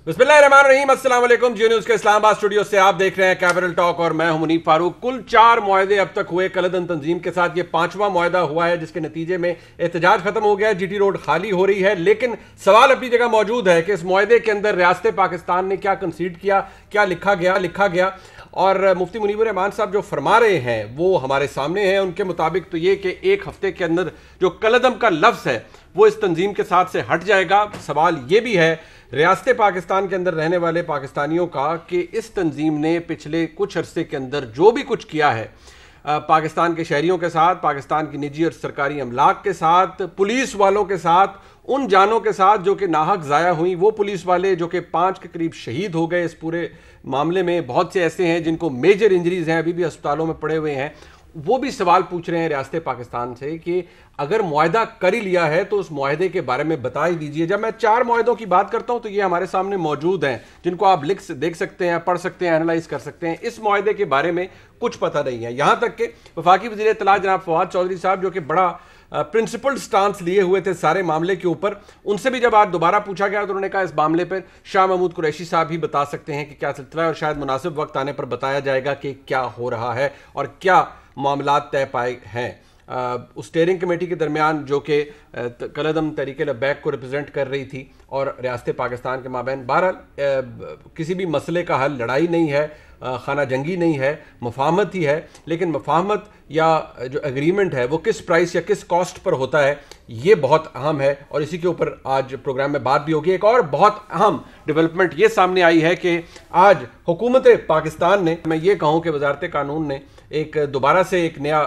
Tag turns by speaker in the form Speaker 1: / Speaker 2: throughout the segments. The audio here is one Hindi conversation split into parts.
Speaker 1: बिस्मिल्लाहिर्रहमानिर्रहीम, अस्सलाम वालेकुम। जियो न्यूज़ के इस्लामाबाद स्टूडियो से आप देख रहे हैं कैपिटल टॉक और मैं हूं मुनीफ फारूक। कुल 4 मुआहदे अब तक हुए कलदम तंजीम के साथ। ये 5वां मुआहदा हुआ है जिसके नतीजे में एहतजाज खत्म हो गया है, जीटी रोड खाली हो रही है। लेकिन सवाल अपनी जगह मौजूद है कि इस मुआहदे के अंदर रियासत पाकिस्तान ने क्या कंसीड किया, क्या लिखा गया। और मुफ्ती मुनीबुर रहमान साहब जो फरमा रहे हैं वो हमारे सामने हैं। उनके मुताबिक तो ये कि एक हफ्ते के अंदर जो कलदम का लफ्ज़ है वो इस तंजीम के साथ से हट जाएगा। सवाल ये भी है रियासत पाकिस्तान के अंदर रहने वाले पाकिस्तानियों का कि इस तंजीम ने पिछले कुछ अरसे के अंदर जो भी कुछ किया है पाकिस्तान के शहरियों के साथ, पाकिस्तान की निजी और सरकारी अमलाक के साथ, पुलिस वालों के साथ, उन जानों के साथ जो कि नाहक ज़ाया हुई, वो पुलिस वाले जो कि 5 के करीब शहीद हो गए इस पूरे मामले में। बहुत से ऐसे हैं जिनको मेजर इंजरीज हैं, अभी भी अस्पतालों में पड़े हुए हैं। वो भी सवाल पूछ रहे हैं रियासत पाकिस्तान से कि अगर मुआहदा कर ही लिया है तो उस मुआहदे के बारे में बता ही दीजिए। जब मैं 4 मुआहदों की बात करता हूं तो ये हमारे सामने मौजूद हैं, जिनको आप देख सकते हैं, पढ़ सकते हैं, एनालाइज कर सकते हैं। इस मुआहदे के बारे में कुछ पता नहीं है। यहां तक कि वफाकी वज़ीर इत्तलात जनाब फवाद चौधरी साहब जो कि बड़ा प्रिंसिपल स्टांस लिए हुए थे सारे मामले के ऊपर, उनसे भी जब आज दोबारा पूछा गया तो उन्होंने कहा इस मामले पर शाह महमूद कुरैशी साहब ही बता सकते हैं कि क्या सिलसिला है, और शायद मुनासिब वक्त आने पर बताया जाएगा कि क्या हो रहा है और क्या मामलात तय पाए हैं। उस स्टीयरिंग कमेटी के दरमियान जो कि कलदम तहरीक लब्बैक को रिप्रेजेंट कर रही थी और रियासत पाकिस्तान के माबैन, बहरहाल किसी भी मसले का हल लड़ाई नहीं है, खाना जंगी नहीं है, मफाहमत ही है। लेकिन मफाहमत या जो एग्रीमेंट है वो किस प्राइस या किस कॉस्ट पर होता है, ये बहुत अहम है और इसी के ऊपर आज प्रोग्राम में बात भी होगी। एक और बहुत अहम डेवलपमेंट ये सामने आई है कि आज हुकूमत पाकिस्तान ने, मैं ये कहूँ कि वजारत कानून ने एक दोबारा से एक नया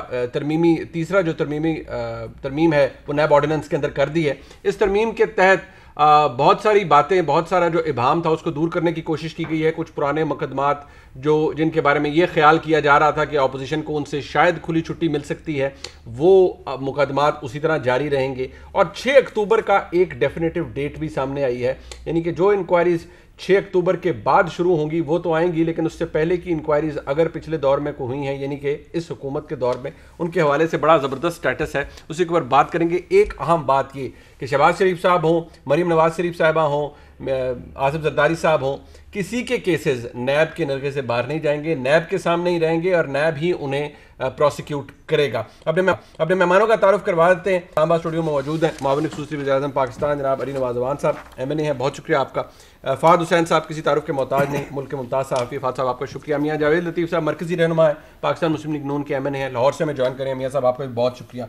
Speaker 1: तीसरा जो तरमीम है वो नैब ऑर्डिनेंस के अंदर कर दी है। इस तरमीम के तहत बहुत सारी बातें, बहुत सारा जो इबाहम था उसको दूर करने की कोशिश की गई है। कुछ पुराने मुकदमात जिनके बारे में ये ख्याल किया जा रहा था कि अपोजिशन को उनसे शायद खुली छुट्टी मिल सकती है, वो मुकदमात उसी तरह जारी रहेंगे। और 6 अक्टूबर का एक डेफिनेटिव डेट भी सामने आई है, यानी कि जो इंक्वायरीज 6 अक्टूबर के बाद शुरू होंगी वो तो आएंगी, लेकिन उससे पहले की इंक्वायरीज अगर पिछले दौर में को हुई हैं, यानी कि इस हुकूमत के दौर में, उनके हवाले से बड़ा ज़बरदस्त स्टेटस है, उसी के ऊपर बात करेंगे। एक अहम बात ये कि शहबाज शरीफ साहब हों, मरीम नवाज शरीफ साहिबा हों, आसिफ जरदारी साहब हों, किसी के केसेस नैब के नरगे से बाहर नहीं जाएंगे, नैब के सामने ही रहेंगे और नैब ही उन्हें प्रोसिक्यूट करेगा। अपने मेहमानों का तारुफ करवा देते हैं। इस्लामाबाद स्टूडियो में मौजूद हैं मावन खसूसी वज़ीर-ए-आज़म पाकिस्तान जनाब अली नवाज अवान साहब, MNA हैं, बहुत शुक्रिया आपका। फ़ाद हुसैन साहब किसी तारुफ के मोहताज नहीं, मुल्क के मुमताज़ सहाफ़ी, फ़ाद साहब आपका शुक्रिया। मियाँ जावेद लतीफ़ साहब मरकज़ी रहनुमा है, पाकिस्तान मुस्लिम लीग नून के MNA हैं, लाहौर से हमें ज्वाइन करें। मियाँ साहब आपका भी बहुत शुक्रिया।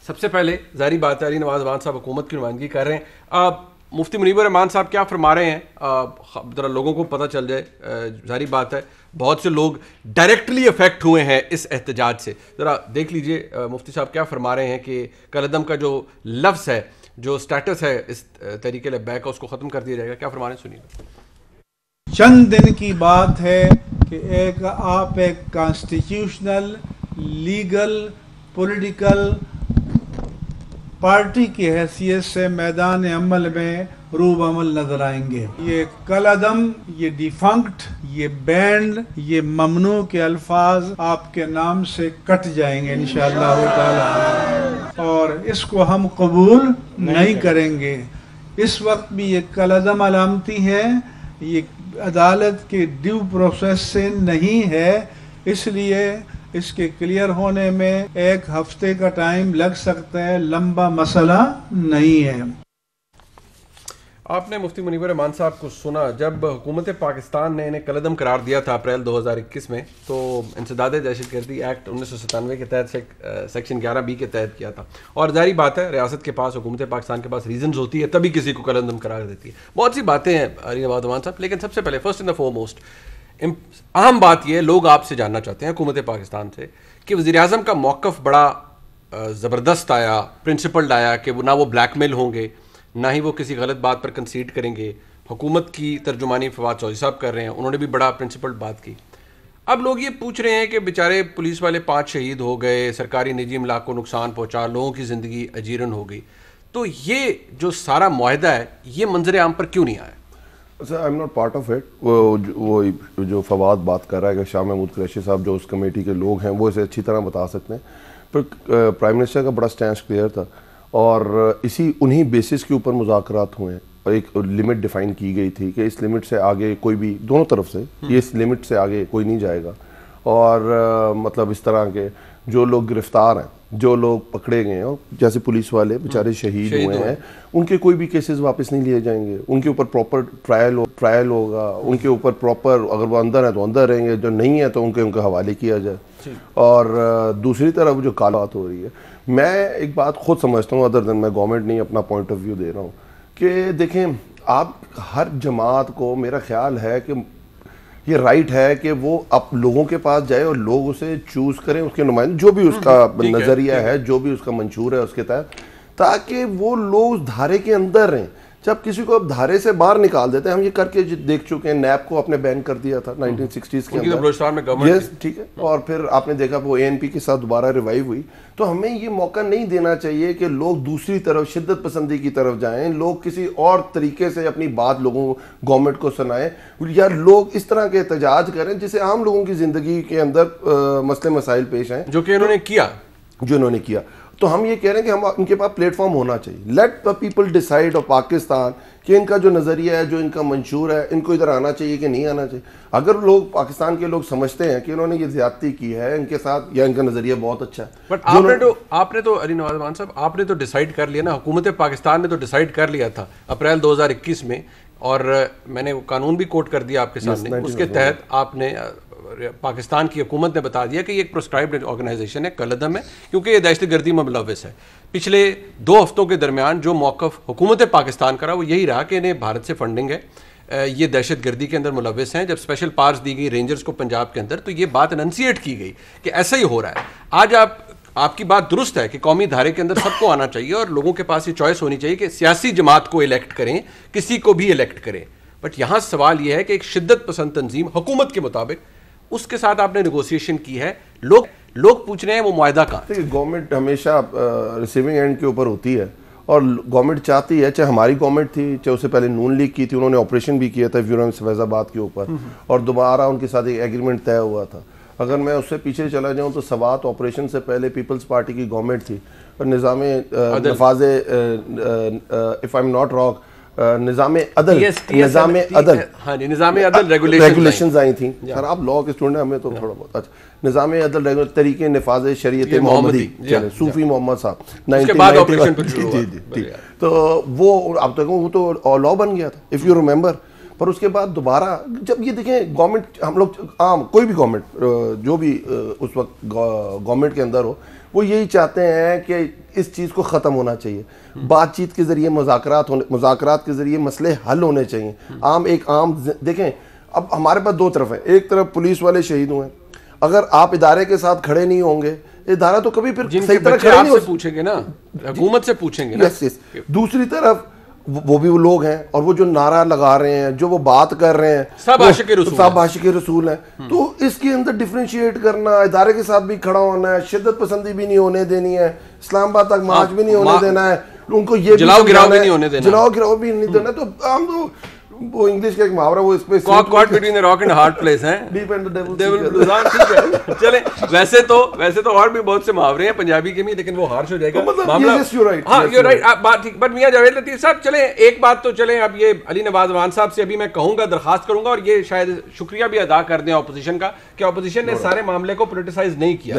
Speaker 1: सबसे पहले जारी बात है, अली नवाज अवान साहब हुकूमत की नुमाइंदगी कर रहे हैं। मुफ्ती मुनीबुर रहमान साहब क्या फरमा रहे हैं, ज़रा लोगों को पता चल जाए। जारी बात है बहुत से लोग डायरेक्टली अफेक्ट हुए हैं इस एहतजाज से। ज़रा देख लीजिए मुफ्ती साहब क्या फरमा रहे हैं कि कलदम का जो लफ्ज़ है, जो स्टेटस है इस तहरीक लब्बैक का, उसको ख़त्म कर दिया जाएगा। क्या फरमा रहे हैं, सुनिए।
Speaker 2: चंद दिन की बात है कि आप एक कॉन्स्टिट्यूशनल, लीगल, पॉलिटिकल पार्टी की हैसियत से मैदान अमल में रूब अमल नजर आएंगे। ये कलदम, ये डिफंक्ट, ये बैंड, ये ममनू के अल्फाज आपके नाम से कट जाएंगे इंशाअल्लाह ताला, और इसको हम कबूल नहीं करेंगे। इस वक्त भी ये कलदम अलामती है, ये अदालत के ड्यू प्रोसेस से नहीं है, इसलिए इसके क्लियर होने में 1 हफ्ते का टाइम लग सकता है, लंबा मसला नहीं है।
Speaker 1: आपने मुफ्ती मुनीबुर रहमान साहब को सुना। जब हुकूमत पाकिस्तान ने इन्हें कलदम करार दिया था अप्रैल 2021 में, तो इंसदाद दहशतगर्दी एक्ट 1997 के तहत सेक्शन 11B के तहत किया था। और जारी बात है रियासत के पास, हुकूमत पाकिस्तान के पास रीजंस होती है तभी किसी को कलदम करार देती है। बहुत सी बातें हैं अली नवाज अवान साहब, लेकिन सबसे पहले फर्स्ट इन द फोरमोस्ट अहम बात यह, लोग आपसे जानना चाहते हैं हुकूमत पाकिस्तान से कि वज़ीर-ए-आज़म का मौक़िफ़ बड़ा ज़बरदस्त आया, प्रिंसिपल्ड आया कि ना वो ब्लैकमेल होंगे, ना ही वो किसी गलत बात पर कंसीड करेंगे। हुकूमत की तर्जुमानी फवाद चौधरी साहब कर रहे हैं, उन्होंने भी बड़ा प्रिंसिपल्ड बात की। अब लोग ये पूछ रहे हैं कि बेचारे पुलिस वाले 5 शहीद हो गए, सरकारी निजी इमलाक को नुकसान पहुँचा, लोगों की ज़िंदगी अजीरन हो गई, तो ये जो सारा मुआहदा है ये मंजर आम पर क्यों नहीं आया?
Speaker 3: Sir I am not part of it. वो जो फवाद बात कर रहा है कि शाह महमूद कुरैशी साहब जो उस कमेटी के लोग हैं वो इसे अच्छी तरह बता सकते हैं, पर प्राइम मिनिस्टर का बड़ा स्टैंड क्लियर था और इसी उन्हीं बेसिस के ऊपर मुज़ाकरात हुए हैं। एक लिमिट डिफाइन की गई थी कि इस लिमिट से आगे कोई भी, दोनों तरफ से, ये इस लिमिट से आगे कोई नहीं जाएगा। और मतलब इस तरह के जो लोग गिरफ्तार हैं, जो लोग पकड़े गए हैं, जैसे पुलिस वाले बेचारे शहीद हुए हैं, उनके कोई भी केसेस वापस नहीं लिए जाएंगे। उनके ऊपर प्रॉपर ट्रायल होगा, उनके ऊपर प्रॉपर, अगर वो अंदर है तो अंदर रहेंगे, जो नहीं है तो उनके हवाले किया जाए। और दूसरी तरफ जो कालात हो रही है, मैं एक बात खुद समझता हूँ, अदर देन मैं गवर्नमेंट नहीं, अपना पॉइंट ऑफ व्यू दे रहा हूँ कि देखें, आप हर जमात को, मेरा ख्याल है कि ये राइट है कि वो अब लोगों के पास जाए और लोग उसे चूज करें, उसके नुमाइंदे, जो भी उसका नजरिया है, जो भी उसका मंशूर है उसके तहत, ताकि वो लोग उस धारे के अंदर रहें। जब किसी को अब धारे से बाहर निकाल देते हैं, हम ये करके देख चुके हैं, नैप को आपने बैन कर दिया था 1960s के अंदर, यस ठीक है, और फिर आपने देखा वो ANP के साथ दोबारा रिवाइव हुई। तो हमें ये मौका नहीं देना चाहिए कि लोग दूसरी तरफ, शिद्दत पसंदी की तरफ जाएं, लोग किसी और तरीके से अपनी बात लोगों, गवर्नमेंट को सुनाएं, या लोग इस तरह के एहतजाज करें जिससे आम लोगों की जिंदगी के अंदर मसले मसाइल पेश हैं,
Speaker 1: जो कि इन्होंने किया।
Speaker 3: तो हम ये कह रहे हैं कि हम, इनके पास प्लेटफॉर्म होना चाहिए। Let the people decide of Pakistan कि इनका जो नज़रिया है, जो इनका मंशूर है, इनको इधर आना चाहिए कि नहीं आना चाहिए। अगर लोग, पाकिस्तान के लोग समझते हैं कि इन्होंने ये ज्यादती की है इनके साथ, या इनका नज़रिया बहुत अच्छा है,
Speaker 1: बट आपने तो अली नवाज मान साहब, आपने तो डिसाइड कर लिया ना, हुकूमत पाकिस्तान ने तो डिसाइड कर लिया था अप्रैल 2021 में, और मैंने वो कानून भी कोट कर दिया आपके सामने, उसके तहत आपने, पाकिस्तान की हुकूमत ने बता दिया कि ये एक प्रोस्क्राइब्ड ऑर्गेनाइजेशन है, कलदम है, क्योंकि ये दहशतगर्दी में मुलव्वस है। पिछले 2 हफ्तों के दरमियान जो मौक़िफ़ हुकूमत पाकिस्तान का रहा वो यही रहा कि इन्हें भारत से फंडिंग है, ये दहशतगर्दी के अंदर मुलव्वस हैं। जब स्पेशल पावर्स दी गई रेंजर्स को पंजाब के अंदर, तो ये बात एनंसिएट की गई कि ऐसा ही हो रहा है। आज आपकी बात दुरुस्त है कि कौमी धारे के अंदर सबको आना चाहिए और लोगों के पास ये चॉइस होनी चाहिए कि सियासी जमात को इलेक्ट करें, किसी को भी इलेक्ट करें। बट यहाँ सवाल ये है कि एक शिद्दत पसंद तंजीम हुकूमत के मुताबिक, उसके साथ आपने नेगोशिएशन की है, लोग पूछ रहे हैं वो मुआहदा कहाँ।
Speaker 3: गवर्नमेंट हमेशा रिसीविंग एंड के ऊपर होती है, और गवर्नमेंट चाहती है, चाहे हमारी गवर्नमेंट थी, चाहे उससे पहले नून लीग की थी, उन्होंने ऑपरेशन भी किया था फैजाबाद के ऊपर, और दोबारा उनके साथ एक एग्रीमेंट तय हुआ था। अगर मैं उससे पीछे चला जाऊं तो सवात ऑपरेशन से पहले पीपल्स पार्टी की गवर्नमेंट थी, और निज़ामे नफाज़े, if I am not wrong, निज़ामे अदल रेगुलेशंस आई थी। सर आप लॉ के स्टूडेंट हैं, हमें तो थोड़ा बहुत, अच्छा, निज़ामे अदल तरीके नफाज़ शरीयत मोहम्मदी, सूफी मोहम्मद साहब, 1990, तो वो अब तक वो तो लॉ बन गया था, इफ़ यू रिमेंबर। पर उसके बाद दोबारा जब ये देखें, गवर्नमेंट, हम लोग आम कोई भी गवर्नमेंट जो भी उस वक्त गवर्नमेंट के अंदर हो, वो यही चाहते हैं कि इस चीज़ को ख़त्म होना चाहिए, बातचीत के ज़रिए, मुज़ाकरात के ज़रिए मसले हल होने चाहिए। आम देखें, अब हमारे पास 2 तरफ है, एक तरफ पुलिस वाले शहीद हुए, अगर आप इदारे के साथ खड़े नहीं होंगे, इदारा तो कभी फिर सही तरह खड़े नहीं हो,
Speaker 1: पूछेंगे ना, हुकूमत से पूछेंगे ना।
Speaker 3: दूसरी तरफ वो भी वो लोग हैं, और वो जो नारा लगा रहे हैं, जो वो बात कर रहे हैं,
Speaker 1: सब आशिक़े रसूल हैं।
Speaker 3: तो इसके अंदर डिफरेंशिएट करना, इदारे के साथ भी खड़ा होना है, शिद्दत पसंदी भी नहीं होने देनी है, इस्लामाबाद तक मार्च भी नहीं होने देना है, उनको ये
Speaker 1: जलाओ गिराओ भी नहीं होने देना,
Speaker 3: जलाओ गिराओ भी नहीं देना। तो हम तो वो इंग्लिश का एक मुहावरा, वो इस पे
Speaker 1: caught between the rock and hard place है,
Speaker 3: डीप एंड द
Speaker 1: डेविल, ठीक है। चले, वैसे तो और भी बहुत से मुहावरे हैं पंजाबी के में, लेकिन वो हार्श हो जाएगा मामला। हाँ, यू राइट, बात ठीक। बट मियां जावेद लतीफ साहब, चले एक बात तो चले, अब ये अली नवाज वान साहब से अभी मैं कहूंगा, दरखास्त करूंगा, और ये शायद शुक्रिया भी अदा कर दें ऑपोजिशन का, कि ऑपोजिशन ने सारे मामले को पोलिटिसाइज नहीं किया,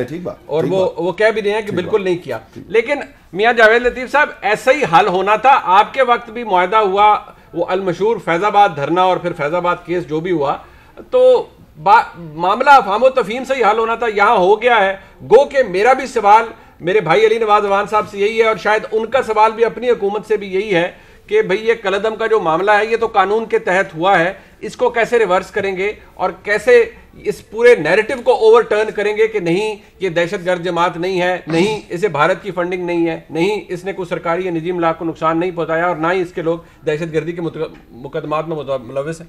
Speaker 1: और वो कह भी रहे हैं कि बिल्कुल नहीं किया। लेकिन मियां जावेद लतीफ साहब, ऐसा ही हल होना था, आपके वक्त भी मुआहदा हुआ, वो अलमशहूर फैजाबाद धरना और फिर फैजाबाद केस जो भी हुआ, तो मामला अफहाम तफहीम से ही हल होना था, यहाँ हो गया है। गो के मेरा भी सवाल मेरे भाई अली नवाज वान साहब से यही है, और शायद उनका सवाल भी अपनी हुकूमत से भी यही है कि भाई ये कलदम का जो मामला है, ये तो कानून के तहत हुआ है, इसको कैसे रिवर्स करेंगे और कैसे इस पूरे नैरेटिव को ओवरटर्न करेंगे कि नहीं ये दहशतगर्द जमात नहीं है, नहीं इसे भारत की फंडिंग नहीं है, नहीं इसने कोई सरकारी या निजी इमलाक को नुकसान नहीं पहुंचाया, और ना ही इसके लोग दहशतगर्दी के मुकदमात में मुलव्वस हैं।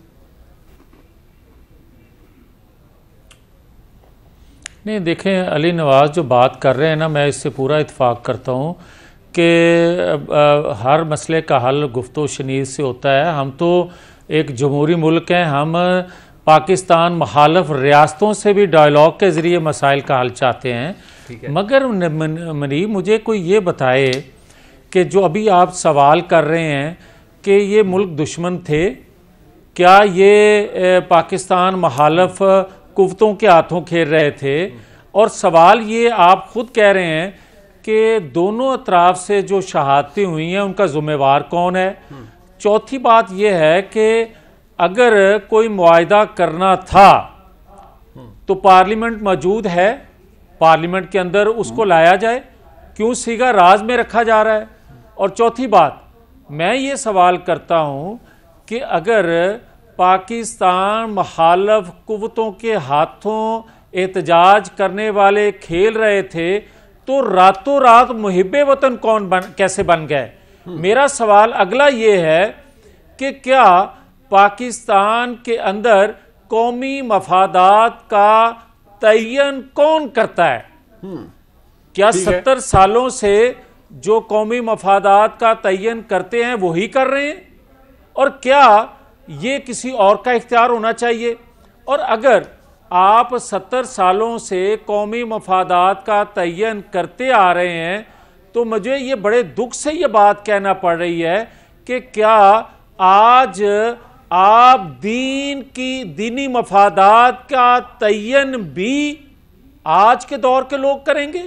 Speaker 4: नहीं, देखें, अली नवाज जो बात कर रहे हैं ना, मैं इससे पूरा इत्फाक करता हूँ कि हर मसले का हल गुफ्तो शनीद से होता है। हम तो एक जमहूरी मुल्क हैं, हम पाकिस्तान मुखालिफ रियासतों से भी डायलॉग के ज़रिए मसाइल का हल चाहते हैं। मगर मनीब, मुझे कोई ये बताए कि जो अभी आप सवाल कर रहे हैं कि ये मुल्क दुश्मन थे? क्या ये पाकिस्तान मुखालिफ कुव्वतों के हाथों खेल रहे थे? और सवाल ये आप खुद कह रहे हैं कि दोनों अतराफ से जो शहादतें हुई हैं उनका ज़िम्मेवार कौन है? चौथी बात यह है कि अगर कोई मुआहदा करना था तो पार्लियामेंट मौजूद है, पार्लियामेंट के अंदर उसको लाया जाए, क्यों सीगा राज में रखा जा रहा है? और चौथी बात, मैं ये सवाल करता हूँ कि अगर पाकिस्तान मुखालिफ कुव्वतों के हाथों एहतजाज करने वाले खेल रहे थे तो रातों रात मुहिब्बे वतन कैसे बन गए? मेरा सवाल अगला ये है कि क्या पाकिस्तान के अंदर कौमी मफादात का तयन कौन करता है? क्या 70 सालों से जो कौमी मफादात का तयन करते हैं वही कर रहे हैं? और क्या ये किसी और का इख्तियार होना चाहिए? और अगर आप 70 सालों से कौमी मफादात का तयन करते आ रहे हैं तो मुझे ये बड़े दुख से ये बात कहना पड़ रही है कि क्या आज आप दीनी मफादात का तयन भी आज के दौर के लोग करेंगे?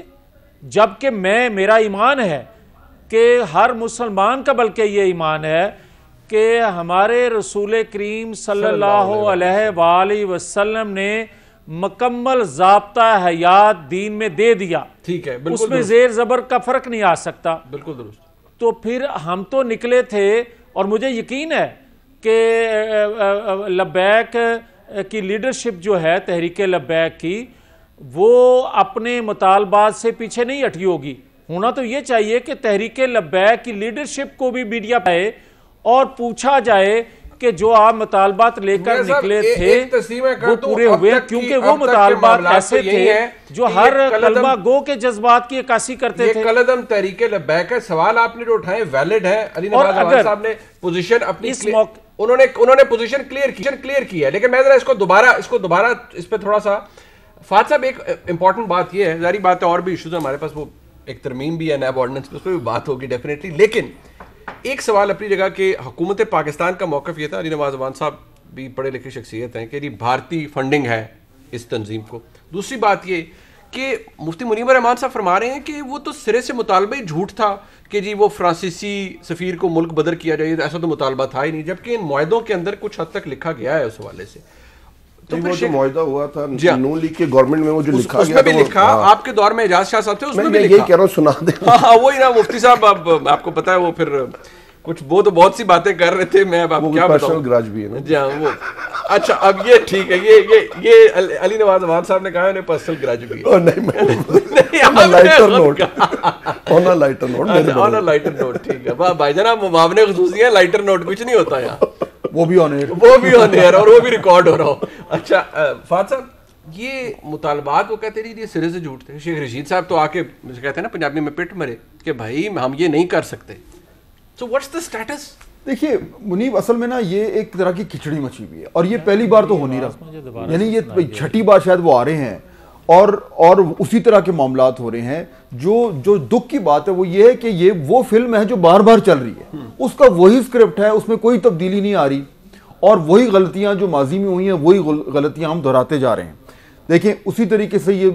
Speaker 4: जबकि मेरा ईमान है कि हर मुसलमान का बल्कि ये ईमान है कि हमारे रसूल करीम सल्लल्लाहु अलैहि वसल्लम ने मुकम्मल ज़ाब्ता हयात दीन में दे दिया।
Speaker 1: ठीक है,
Speaker 4: उसमें जेर जबर का फर्क नहीं आ सकता।
Speaker 1: बिल्कुल दुरुस्त।
Speaker 4: तो फिर हम तो निकले थे और मुझे यकीन है कि लब्बैक की लीडरशिप जो है, तहरीक लब्बैक की, वो अपने मुतालबात से पीछे नहीं हटी होगी। होना तो ये चाहिए कि तहरीक लब्बैक की लीडरशिप को भी मीडिया पाए और पूछा जाए कि जो आप मुतालबात लेकर निकले थे वो पूरे हुए, क्योंकि वो मुतालबात ऐसे थे जो हर कलमा गो के जज्बात की अक्कासी करते थे।
Speaker 1: कलदम तहरीक लब्बैक है। सवाल आपने जो उठाए वैलिड है। अली नवाज साहब ने पोजीशन अपनी उन्होंने पोजीशन क्लियर की है, लेकिन मैं जरा इसको दोबारा इस पे थोड़ा सा फात साहब, एक इंपॉर्टेंट बात यह है, जारी बात है और भी इश्यूज हमारे पास, वो एक तरमीम भी है नैब ऑर्डिनेंस पे, उस पर भी बात होगी डेफिनेटली, लेकिन एक सवाल अपनी जगह कि हुकूमत पाकिस्तान का मौक़िफ़ ये था, अली नवाज अवान साहब भी पढ़े लिखे शख्सियत हैं, कि भारतीय फंडिंग है इस तंजीम को। दूसरी बात ये कि मुफ्ती मुनीवर रहमान साहब फरमा रहे हैं कि वो तो सिरे से मुतालबा ही झूठ था कि जी वो फ्रांसीसी सफ़ीर को मुल्क बदर किया जाए, ऐसा तो मुतालबा था ही नहीं, जबकि इन मुआहदों के अंदर कुछ हद तक लिखा गया है उस हवाले से।
Speaker 3: तो वो जो मुआहदा हुआ था नून लीग के गवर्नमेंट में, वो जो लिखा
Speaker 1: उसमें भी लिखा, आपके दौर में एजाज शाह साहब थे, उसमें भी लिखा।
Speaker 3: यही कह रहा हूं, सुना दे।
Speaker 1: हाँ, वही ना मुफ्ती साहब, अब आपको पता है वो फिर कुछ वो तो बहुत सी बातें कर रहे थे, मैं अब क्या बताऊं,
Speaker 3: ग्राज भी है ना।
Speaker 1: जी हाँ, वो अच्छा, अब ये ठीक है, ये अली नवाज अवान साहब ने कहा है पर्सनल ग्राज भी है।
Speaker 3: नहीं,
Speaker 1: लाइटर नोट ठीक है। वाह भाईजान, आप मुआवने खुसूसी हैं, लाइटर नोट कुछ नहीं होता यहाँ,
Speaker 3: वो भी ऑन एयर
Speaker 1: और वो भी रिकॉर्ड हो रहा हो। अच्छा फात साहब, ये मुतालबात वो कहते रही ये सिरे से झूठ थे। शेख रशीद साहब तो आके कहते हैं ना पंजाबी में पिट मरे कि भाई हम ये नहीं कर सकते। So what's the status?
Speaker 5: देखिए मुनीब, असल में ना ये एक तरह की खिचड़ी मची हुई है और ये पहली बार तो हो नहीं रहा, यानी ये छठी बार शायद वो आ रहे हैं और उसी तरह के मामलात हो रहे हैं। जो दुख की बात है वो ये है कि ये वो फिल्म है जो बार बार चल रही है, उसका वही स्क्रिप्ट है, उसमें कोई तब्दीली नहीं आ रही और वही गलतियां जो माजी में हुई हैं वही गलतियां हम दोहराते जा रहे हैं। देखें, उसी तरीके से ये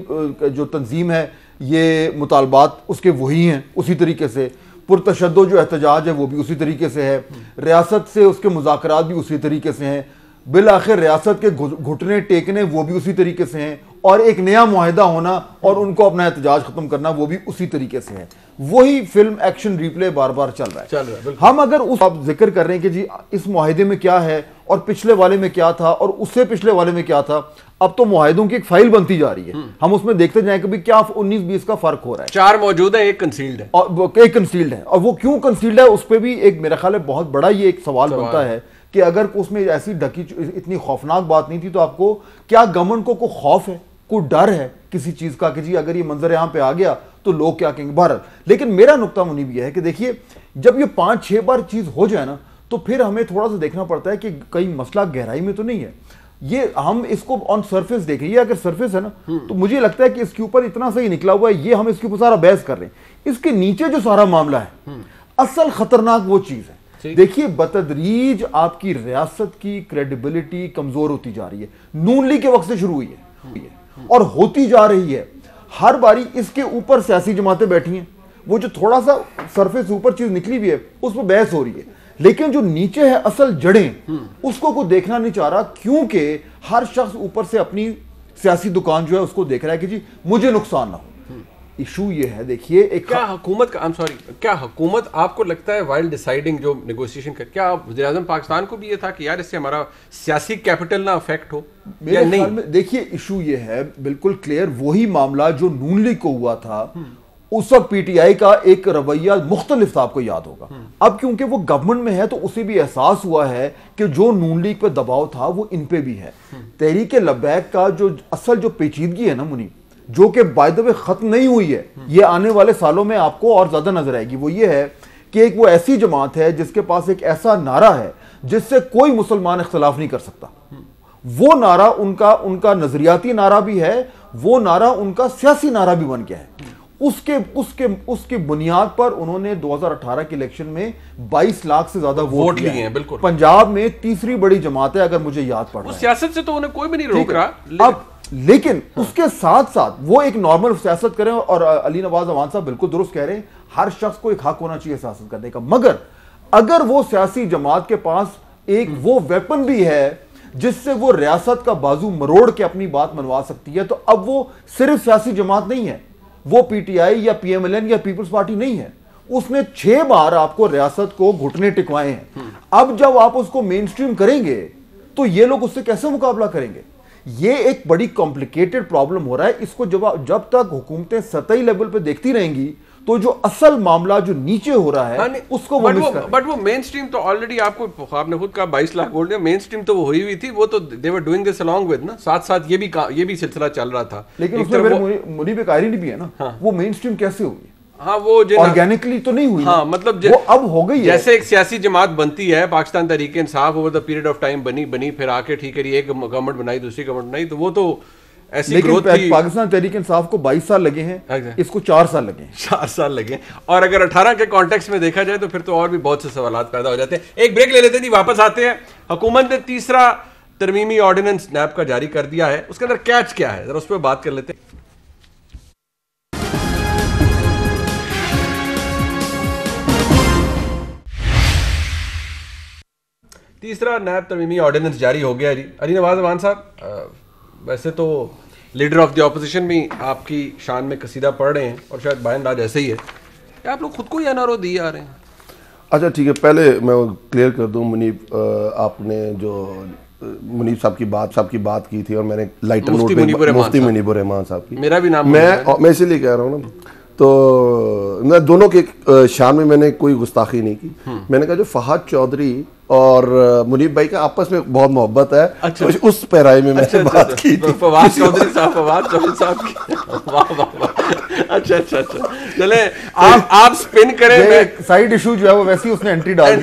Speaker 5: जो तंजीम है, ये मुतालबात उसके वही हैं, उसी तरीके से पुरतशद्दुद जो एहतजाज है वो भी उसी तरीके से है, रियासत से उसके मुज़ाकरात भी उसी तरीके से हैं, बिल आखिर रियासत के घुटने टेकने वो भी उसी तरीके से हैं, और एक नया मुआहदा होना और उनको अपना एहतजाज खत्म करना वो भी उसी तरीके से है। वही फिल्म एक्शन रिप्ले बार बार चल रहा है। हम अगर उस आप जिक्र कर रहे हैं कि जी इस मुआहदे में क्या है और पिछले वाले में क्या था और उससे पिछले वाले में क्या था, अब तो मुआहदों की एक फाइल बनती जा रही है, हम उसमें देखते जाएं कि क्या 19-20 का फर्क हो रहा है।
Speaker 1: 4 मौजूद है, एक कंसील्ड है,
Speaker 5: और एक कंसील्ड है, और वो क्यों कंसील्ड है उस पर भी एक मेरा ख्याल है बहुत बड़ा ये एक सवाल बनता है कि अगर उसमें ऐसी ढकी इतनी खौफनाक बात नहीं थी तो आपको क्या गवर्नमेंट को खौफ है, कोई डर है किसी चीज का कि जी अगर ये मंजर यहां पे आ गया तो लोग क्या कहेंगे। भारत, लेकिन मेरा नुक्ता मुनीब यह है कि देखिए जब ये 5-6 बार चीज हो जाए ना तो फिर हमें थोड़ा सा देखना पड़ता है कि कई मसला गहराई में तो नहीं है। ये हम इसको ऑन सरफेस देखें, ये अगर सरफेस है ना तो मुझे लगता है कि इसके ऊपर इतना सही निकला हुआ है, ये हम इसके ऊपर सारा बहस कर रहे हैं। इसके नीचे जो सारा मामला है, असल खतरनाक वो चीज है देखिए बतदरीज आपकी रियासत की क्रेडिबिलिटी कमजोर होती जा रही है। नून लीग के वक्त से शुरू हुई है और होती जा रही है। हर बारी इसके ऊपर सियासी जमातें बैठी हैं, वो जो थोड़ा सा सरफेस ऊपर चीज निकली हुई है उस पर बहस हो रही है, लेकिन जो नीचे है असल जड़ें उसको कोई देखना नहीं चाह रहा, क्योंकि हर शख्स ऊपर से अपनी सियासी दुकान जो है उसको देख रहा है कि जी मुझे नुकसान ना हो। इशू ये है, देखिए एक
Speaker 1: क्या हुकूमत का, क्या हुकूमत आपको लगता है वाइल डिसाइडिंग जो नेगोशिएशन का, क्या वज़ीर आज़म पाकिस्तान को भी ये था कि यार इससे हमारा सियासी कैपिटल ना अफेक्ट हो या
Speaker 5: मेरे ख्याल
Speaker 1: नहीं?
Speaker 5: में देखिए इशू ये है बिल्कुल क्लियर, वही मामला जो नून लीग को हुआ था उस वक्त पीटीआई का एक रवैया मुख्तलिफ था, आपको याद होगा। अब क्योंकि वो गवर्नमेंट में है तो उसे भी एहसास हुआ है कि जो नून लीग पे दबाव था वो इन पे भी है। तहरीक लब्बैक का जो असल जो पेचीदगी है ना मुनीब, जो कि बाय द वे खत्म नहीं हुई है, ये आने वाले सालों में आपको और ज्यादा नजर आएगी, वो ये है कि एक वो ऐसी जमात है जिसके पास एक ऐसा नारा है जिससे कोई मुसलमान इख्तिलाफ नहीं कर सकता। वो नारा उनका नजरियाती नारा भी है, वो नारा उनका सियासी नारा भी बन गया है। उसके बुनियाद पर उन्होंने 2018 के इलेक्शन में 22 लाख से ज्यादा वोट लिए हैं।
Speaker 1: बिल्कुल,
Speaker 5: पंजाब में तीसरी बड़ी जमात है अगर मुझे याद पड़ रहा है।
Speaker 1: सियासत से तो उन्हें कोई भी नहीं रोक रहा,
Speaker 5: अब लेकिन उसके साथ साथ वो एक नॉर्मल सियासत करें, और अली नवाज अवान साहब बिल्कुल दुरुस्त कह रहे हैं, हर शख्स को एक हक होना चाहिए सियासत करने का, मगर अगर वो सियासी जमात के पास एक वो वेपन भी है जिससे वो रियासत का बाजू मरोड़ के अपनी बात मनवा सकती है, तो अब वो सिर्फ सियासी जमात नहीं है, वो पीटीआई या पीएमएलएन या पीपल्स पार्टी नहीं है। उसने 6 बार आपको रियासत को घुटने टिकवाए हैं। अब जब आप उसको मेन स्ट्रीम करेंगे तो ये लोग उससे कैसे मुकाबला करेंगे? ये एक बड़ी कॉम्प्लिकेटेड प्रॉब्लम हो रहा है। इसको जब तक हुकूमतें सतही लेवल पे देखती रहेंगी तो जो असल मामला जो नीचे हो रहा है उसको
Speaker 1: बट वो मेन स्ट्रीम तो ऑलरेडी आपने खुद कहा 22 लाख वोट, मेन स्ट्रीम तो वो हुई हुई थी, वो तो they were doing this along with ना, साथ साथ ये भी सिलसिला चल रहा था।
Speaker 5: लेकिन उसमें मुनीब एक आयरनी भी है ना, हाँ। वो मेन स्ट्रीम कैसे होगी?
Speaker 1: हाँ, वो
Speaker 5: ऑर्गेनिकली तो नहीं हुई।
Speaker 1: हाँ, मतलब
Speaker 5: वो अब हो गई है।
Speaker 1: जैसे एक सियासी जमात बनती है, Pakistan Tehreek Insaf over the period of time बनी फिर आके ठीक है एक गवर्नमेंट बनाई, दूसरी गवर्नमेंट बनाई, तो वो तो ऐसी ग्रोथ थी।
Speaker 5: पाकिस्तान तहरीक इंसाफ को 22 साल लगे हैं, इसको 4 साल लगे,
Speaker 1: 4 साल लगे। और अगर 18 के कॉन्टेक्स्ट में देखा जाए तो फिर तो और भी बहुत से सवालात पैदा हो जाते हैं। एक ब्रेक ले लेते हैं जी, वापस आते हैं। हुकूमत ने तीसरा तरमीमी ऑर्डिनेंस नैब का जारी कर दिया है, उसके अंदर कैच क्या है जरा उस पर बात कर लेते हैं। तीसरा नैब तरमीमी ऑर्डिनेंस जारी हो गया जी। अली नवाज अमान साहब, वैसे तो लीडर ऑफ द ऑपोजिशन भी आपकी शान में कसीदा पढ़ रहे हैं और शायद बाय एंड लार्ज ऐसे ही है, क्या आप लोग खुद को ही एनआरओ दिए आ रहे हैं?
Speaker 3: अच्छा ठीक है, पहले मैं क्लियर कर दूं मुनीब, आपने जो मुनीब साहब की बात की थी और मैंने लाइटर नोट पे मुफ्ती मुनीबुर रहमान साहब की,
Speaker 1: मेरा भी नाम
Speaker 3: मैं इसीलिए कह रहा हूँ ना, तो मैं दोनों के शान में मैंने कोई गुस्ताखी नहीं की। मैंने कहा जो फहद चौधरी और मुनीब भाई का आपस में बहुत मोहब्बत है,
Speaker 1: अच्छा,
Speaker 3: तो उस पैराई में मैंने बात की थी।
Speaker 1: फवाद चौधरी साहब की वाह वाह वाह, अच्छा चले आप स्पिन करें,
Speaker 5: साइड इशू जो है वो वैसे ही उसने एंट्री डाल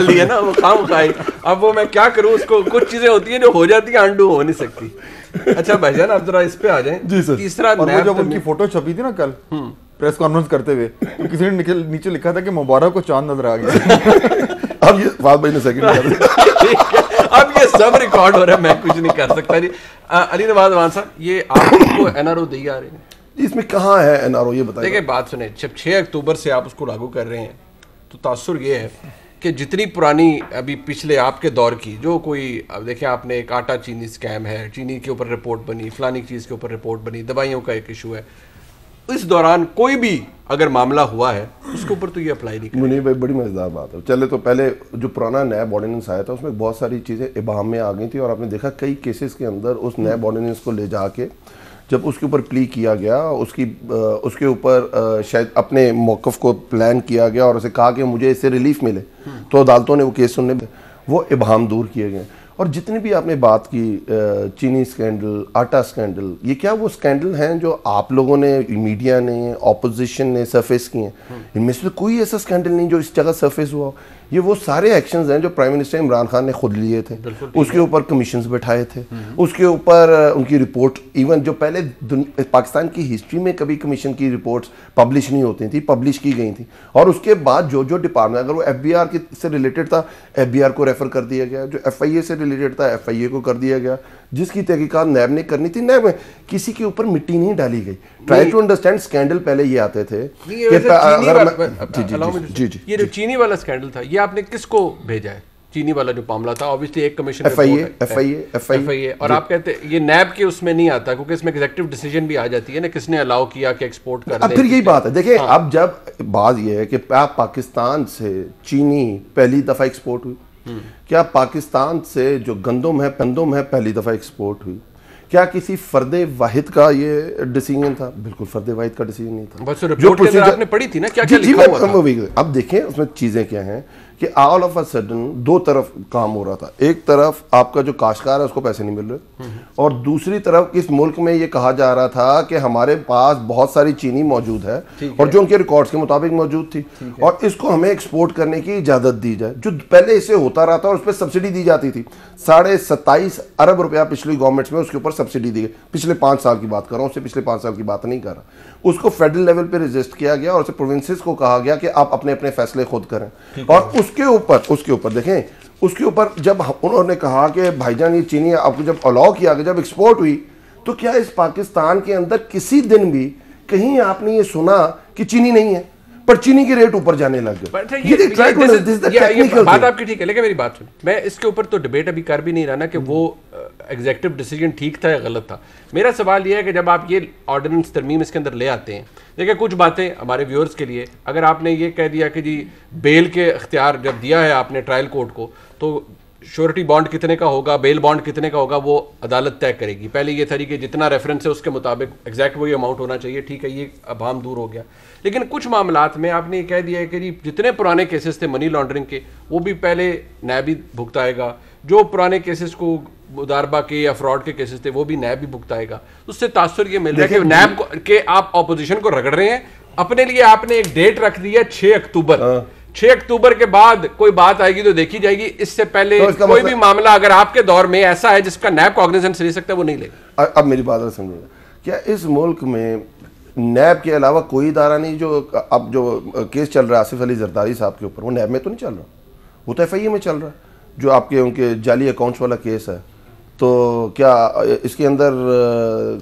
Speaker 1: दिया ना, वो काम खाई। अब वो मैं क्या करूं, उसको कुछ चीजें होती है जो हो जाती है, अंडू हो नहीं सकती। अच्छा भाईजान, आप जरा इस पे आ जाएं जी सर। तीसरा
Speaker 5: नैब, जब उनकी फोटो छपी थी ना कल प्रेस कॉन्फ्रेंस करते हुए, तो किसी ने नीचे लिखा था कि मुबारक को चांद नजर आ गया।
Speaker 3: अब ये फवाद भाई ने सेकंड
Speaker 1: अब ये सब रिकॉर्ड हो रहा है, मैं कुछ नहीं कर सकता जी। अली नवाज अमान साहब, ये आपको एनआरओ दी आ रहे हैं,
Speaker 3: इसमें कहाँ है एनआरओ, ये बताइए।
Speaker 1: देखिए बात सुने, जब 6 अक्टूबर से आप उसको लागू कर रहे हैं तो तासुर ये है कि जितनी पुरानी अभी पिछले आपके दौर की जो कोई, अब देखें आपने एक आटा चीनी स्कैम है, चीनी के ऊपर रिपोर्ट बनी, फलानी चीज़ के ऊपर रिपोर्ट बनी, दवाइयों का एक इशू है, इस दौरान कोई भी अगर मामला हुआ है उसके ऊपर तो ये अप्लाई नहीं
Speaker 3: मुनीब भाई बड़ी मजेदार बात है। चले तो पहले जो पुराना नैब ऑर्डिनेंस आया था उसमें बहुत सारी चीज़ें इबाम में आ गई थी और आपने देखा कई केसेस के अंदर उस नैब ऑर्डिनेंस को ले जाके जब उसके ऊपर प्ली किया गया, उसके ऊपर शायद अपने मौक़िफ़ को प्लान किया गया और उसे कहा कि मुझे इससे रिलीफ मिले, तो अदालतों ने वो केस सुनने, वो इबाम दूर किए गए। और जितनी भी आपने बात की चीनी स्कैंडल, आटा स्कैंडल, ये क्या वो स्कैंडल हैं जो आप लोगों ने, मीडिया ने, ऑपोजिशन ने सरफेस किए हैं? इनमें से कोई ऐसा स्कैंडल नहीं जो इस जगह सरफेस हुआ हो। ये वो सारे एक्शंस हैं जो प्राइम मिनिस्टर इमरान खान ने खुद लिए थे। उसके ऊपर कमीशंस बैठाए थे, उसके ऊपर उनकी रिपोर्ट, इवन जो पहले पाकिस्तान की हिस्ट्री में कभी कमीशन की रिपोर्ट्स पब्लिश नहीं होती थी, पब्लिश की गई थी। और उसके बाद जो जो डिपार्टमेंट, अगर वो FBI से रिलेटेड था, FBI को रेफर कर दिया गया, जो FIA से रिलेटेड था FIA को कर दिया गया, जिसकी तहकीकात नैब ने करनी थी, नैब में किसी के ऊपर मिट्टी नहीं डाली गई। ट्राई टू अंडरस्टैंड स्कैंडल पहले ये आते थे
Speaker 1: ये जो चीनी वाला स्कैंडल था, ये आपने किसको भेजा है? चीनी वाला जो मामला था, ऑब्वियसली एक कमीशन FIA, और आप कहते हैं ये नैब के उसमें नहीं आता क्योंकि इसमें एग्जीक्यूटिव डिसीजन भी आ जाती है ना, किसने अलाउ किया कि एक्सपोर्ट कर
Speaker 3: अब फिर यही बात है। देखिए अब जब बात ये है कि पाकिस्तान से चीनी पहली दफा एक्सपोर्ट हुई, क्या पाकिस्तान से जो गंदम है पहली दफा एक्सपोर्ट हुई? क्या किसी फर्दे वाहिद का ये डिसीजन था? बिल्कुल फर्दे वाहिद का डिसीजन नहीं था।
Speaker 1: बस रिपोर्ट के अंदर आपने पढ़ी थी ना, क्या क्या लिखा हुआ था?
Speaker 3: अब देखें उसमें चीजें क्या हैं कि ऑल ऑफ अ सडन दो तरफ काम हो रहा था। एक तरफ आपका जो काश्तकार है उसको पैसे नहीं मिल रहे, और दूसरी तरफ इस मुल्क में ये कहा जा रहा था कि हमारे पास बहुत सारी चीनी मौजूद है और जो उनके रिकॉर्ड्स के मुताबिक मौजूद थी, और इसको हमें एक्सपोर्ट करने की इजाजत दी जाए, जो पहले इसे होता रहा था और उस पर सब्सिडी दी जाती थी। 27.5 अरब रुपया पिछली गवर्नमेंट्स में उसके ऊपर सब्सिडी दी गई। पिछले 5 साल की बात कर रहा हूँ, उससे पिछले 5 साल की बात नहीं कर रहा। उसको फेडरल लेवल पे रजिस्ट किया गया और उसे प्रोविंसेस को कहा गया कि आप अपने अपने फैसले खुद करें। और उसके ऊपर देखें, उसके ऊपर जब उन्होंने कहा कि भाईजान ये चीनी आपको जब अलाउ किया गया, जब एक्सपोर्ट हुई, तो क्या इस पाकिस्तान के अंदर किसी दिन भी कहीं आपने ये सुना कि चीनी नहीं है, पर चीनी के रेट ऊपर जाने लग गए?
Speaker 1: ये बात आपकी ठीक है, लेकिन मेरी बात सुन, मैं इसके ऊपर तो डिबेट अभी कर भी नहीं रहा ना कि वो एग्जीक्यूटिव डिसीजन ठीक था या गलत था। मेरा सवाल ये है कि जब आप ये ऑर्डिनेंस तरमीम इसके अंदर ले आते हैं, देखिए कुछ बातें हमारे व्यूअर्स के लिए, अगर आपने ये कह दिया कि जी बेल के इख्तियार जब दिया है आपने ट्रायल कोर्ट को, तो श्योरिटी बॉन्ड कितने का होगा, बेल बॉन्ड कितने का होगा, वो अदालत तय करेगी। पहले ये था कि जितना रेफरेंस है उसके मुताबिक एग्जैक्ट वही अमाउंट होना चाहिए, ठीक है, ये अभाम दूर हो गया। लेकिन कुछ मामलात में आपने ये कह दिया है कि जी जितने पुराने केसेस थे मनी लॉन्ड्रिंग के, वो भी पहले नैब ही भुगताएगा, जो पुराने केसेस को मुदारबा के या फ्रॉड के केसेस थे वो भी नैब ही भुगताएगा। उससे तासुर ये मिल रहा है कि नैब के आप ऑपोजिशन को रगड़ रहे हैं। अपने लिए आपने एक डेट रख दी है 6 अक्टूबर। 6 अक्टूबर के बाद कोई बात आएगी तो देखी जाएगी, इससे पहले तो कोई भी मामला अगर आपके दौर में ऐसा है जिसका नैब कॉग्निजेंस ले सकता है, वो नहीं लेगा।
Speaker 3: अब मेरी बात समझिएगा, क्या इस मुल्क में नैब के अलावा कोई इदारा नहीं जो अब जो केस चल रहा है आसिफ अली जरदारी साहब के ऊपर, वो नैब में तो नहीं चल रहा, वो तो FIA में चल रहा है, जो आपके उनके जाली अकाउंट्स वाला केस है। तो क्या इसके अंदर